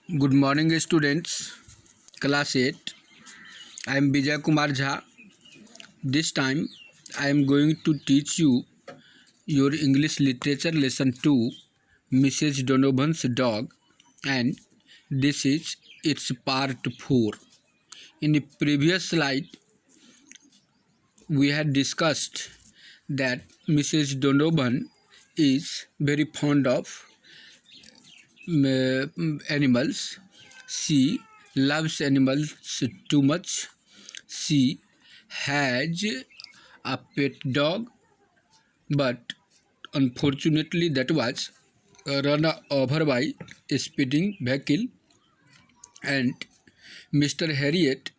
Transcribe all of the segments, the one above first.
Good morning, students. Class 8. I am Vijay Kumar Jha. This time, I am going to teach you your English Literature Lesson 2, Mrs. Donovan's Dog, and this is its part 4. In the previous slide, we had discussed that Mrs. Donovan is very fond of animals. She loves animals too much. She has a pet dog, but unfortunately that was run over by a speeding vehicle, and Mr. Harriet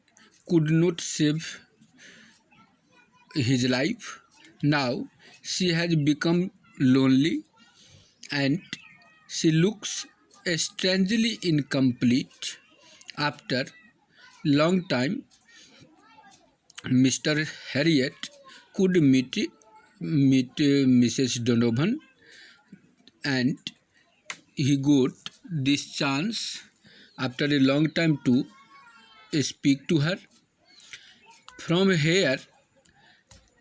could not save his life. Now she has become lonely and she looks strangely incomplete. After long time, Mr. Harriet could meet Mrs. Donovan, and he got this chance after a long time to speak to her. From here,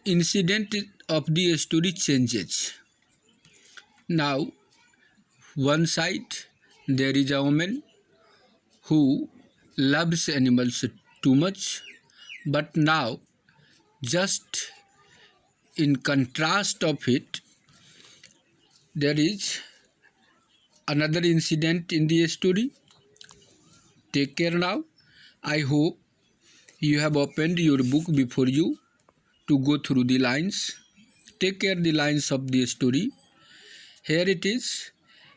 incident of the story changes. Now, one side there is a woman who loves animals too much, but now just in contrast of it, there is another incident in the story. Take care now. I hope you have opened your book before you to go through the lines. Take care the lines of the story. Here it is.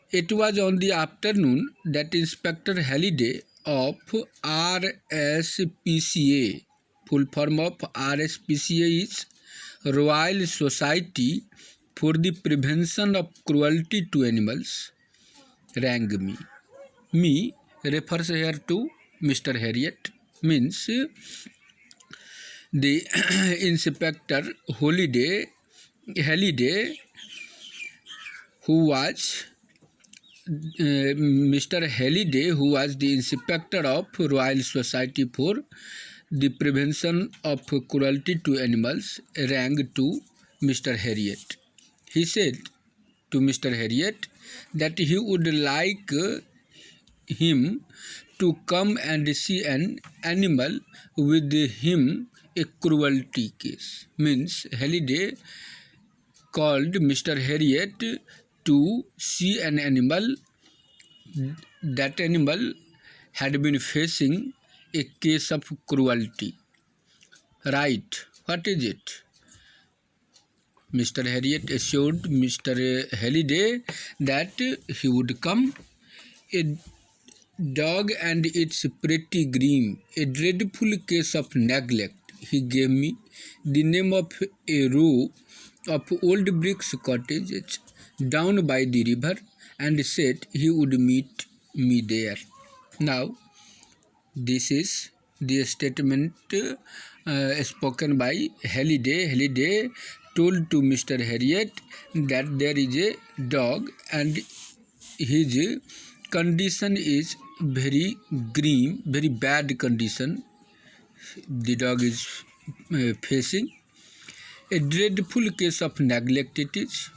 It was on the afternoon that Inspector Halliday of RSPCA, full form of RSPCA is Royal Society for the Prevention of Cruelty to Animals, rang me. Me refers here to Mr. Harriet, means the Inspector Halliday, who was Mr. Halliday, who was the Inspector of Royal Society for the Prevention of Cruelty to Animals, rang to Mr. Harriet. He said to Mr. Harriet that he would like him to come and see an animal with him, a cruelty case. Means Halliday called Mr. Harriet to see an animal. That animal had been facing a case of cruelty. Right, what is it? Mr. Harriet assured Mr. Halliday that he would come. A dog and its pretty Grim, a dreadful case of neglect. He gave me the name of a row of old bricks cottages down by the river and said he would meet me there. Now, this is the statement spoken by Halliday. Halliday told to Mr. Harriet that there is a dog and his condition is very grim, very bad condition. The dog is facing a dreadful case of neglect. It is.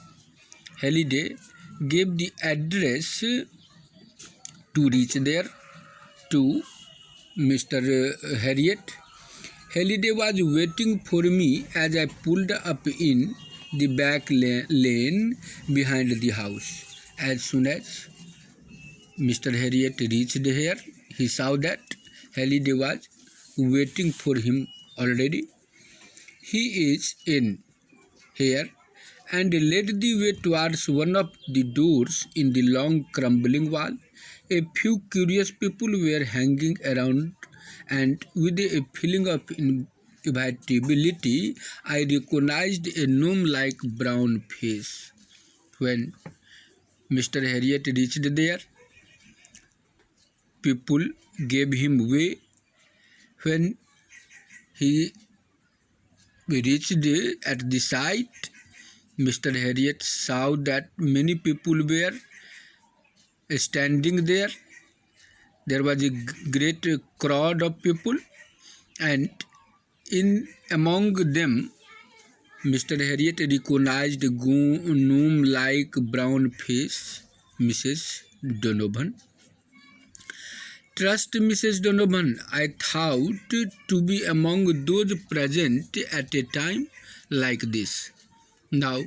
Halliday gave the address to reach there to Mr. Harriet. Halliday was waiting for me as I pulled up in the back lane behind the house. As soon as Mr. Harriet reached here, he saw that Halliday was waiting for him already. He is in here and led the way towards one of the doors in the long crumbling wall. A few curious people were hanging around, and with a feeling of inevitability, I recognized a gnome-like brown face. When Mr. Harriet reached there, people gave him way. When he reached at the site, Mr. Harriet saw that many people were standing there. there was a great crowd of people, and among them Mr. Harriet recognized gnome-like brown face Mrs. Donovan. "Trust Mrs. Donovan, I thought to be among those present at a time like this." Now,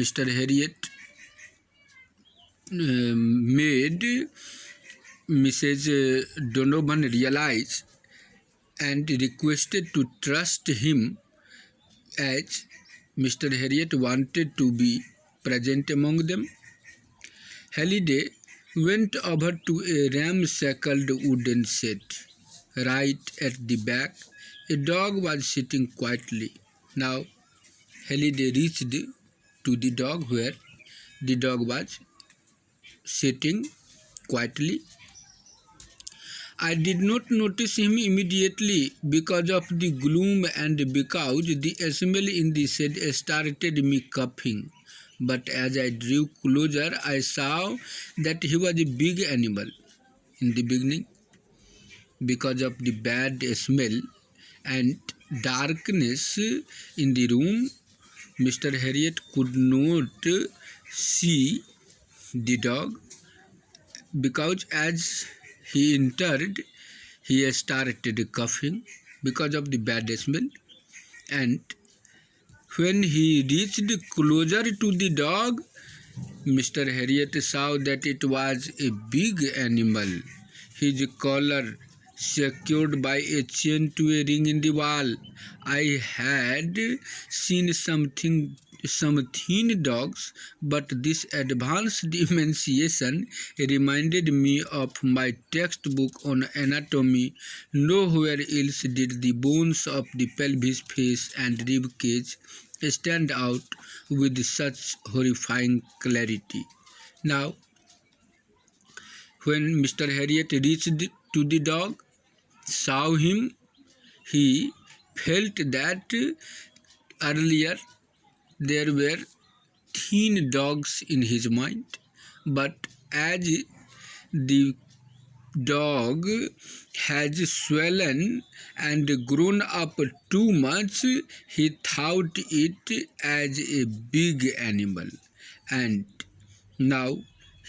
Mr. Harriet made Mrs. Donovan realize and requested to trust him, as Mr. Harriet wanted to be present among them. Halliday went over to a ramshackle wooden shed. Right at the back, a dog was sitting quietly. Now, Halliday reached to the dog, where the dog was sitting quietly. I did not notice him immediately because of the gloom and because the smell in the shed started me coughing. But as I drew closer, I saw that he was a big animal. In the beginning, because of the bad smell and darkness in the room, Mr. Harriet could not see the dog, because as he entered, he started coughing because of the bad smell, and when he reached closer to the dog, Mr. Harriet saw that it was a big animal, his collar secured by a chain to a ring in the wall. I had seen some thin dogs, but this advanced emaciation reminded me of my textbook on anatomy. Nowhere else did the bones of the pelvis, face, and rib cage stand out with such horrifying clarity. Now, when Mr. Harriet reached to the dog, saw him, he felt that earlier there were thin dogs in his mind, but as the dog has swollen and grown up too much, he thought it as a big animal, and now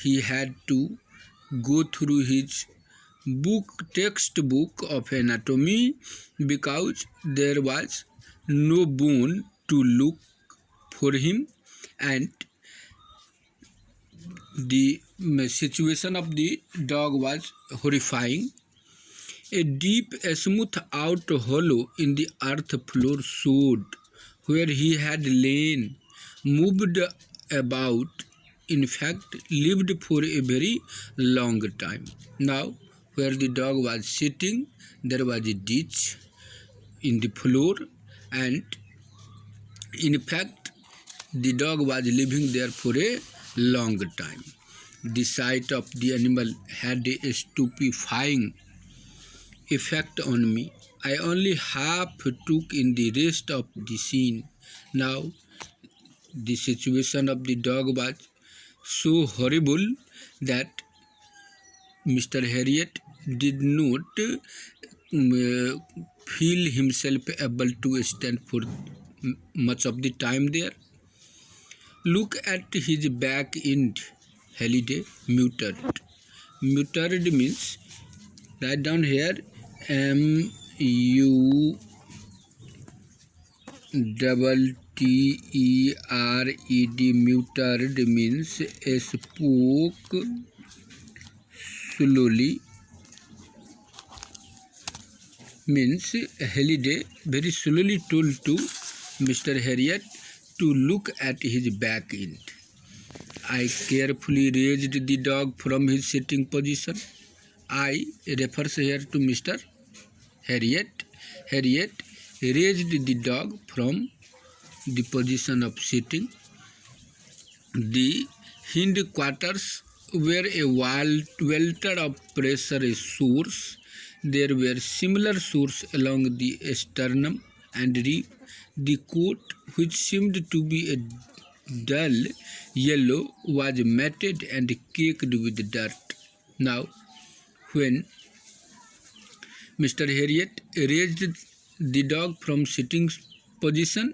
he had to go through his textbook of anatomy, because there was no bone to look for him, and the situation of the dog was horrifying. A deep, smooth out hollow in the earth floor showed where he had lain, moved about, in fact, lived for a very long time. Now, where the dog was sitting, there was a ditch in the floor, and in fact, the dog was living there for a long time. The sight of the animal had a stupefying effect on me. I only half took in the rest of the scene. Now, the situation of the dog was so horrible that Mr. Harriet did not feel himself able to stand for much of the time there. "Look at his back end," Halliday muttered. Muttered means, write down here, M-U-T-T-E-R-E-D, muttered means spoke slowly, means Halliday very slowly told to Mr. Harriet to look at his back end. I carefully raised the dog from his sitting position. I refers here to Mr. Harriet. Harriet raised the dog from the position of sitting. The hindquarters were a welter of pressure source. There were similar sores along the sternum and rib. The coat, which seemed to be a dull yellow, was matted and caked with dirt. Now, When Mr. Harriet raised the dog from sitting position,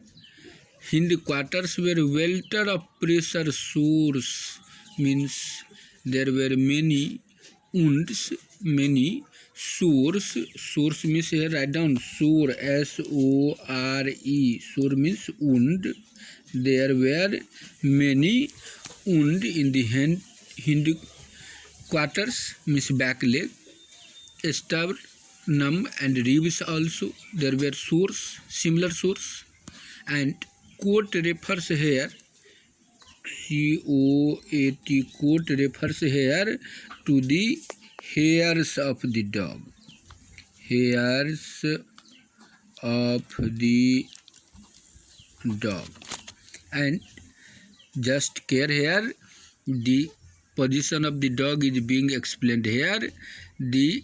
hindquarters were welter of pressure sores, means there were many wounds, many sores. Sores means here write down sore, S-O-R-E. Sore means wound. There were many wound in the hindquarters, means back leg, sternum and ribs also. There were sores, similar sores. And coat refers here, C-O-A-T, coat refers here to the hairs of the dog. Hairs of the dog. And just care here, the position of the dog is being explained here. The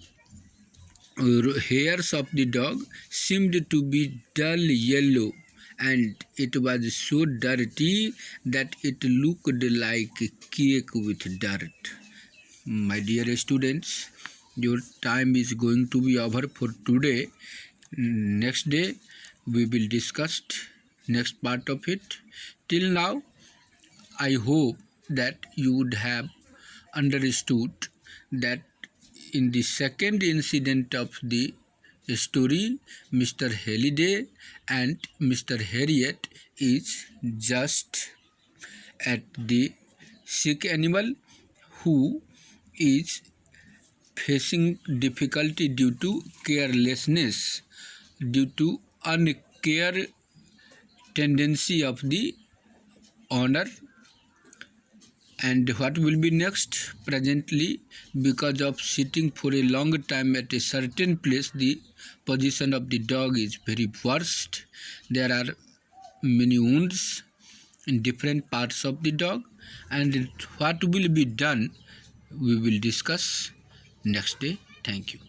hairs of the dog seemed to be dull yellow, and it was so dirty that it looked like cake with dirt. My dear students, your time is going to be over for today. Next day we will discuss next part of it. Till now, I hope that you would have understood that in the second incident of the story, Mr. Halliday and Mr. Harriet is just at the sick animal who is facing difficulty due to carelessness, due to uncare tendency of the owner. And what will be next? Presently, because of sitting for a long time at a certain place, the position of the dog is very worst. There are many wounds in different parts of the dog, and what will be done, we will discuss next day. Thank you.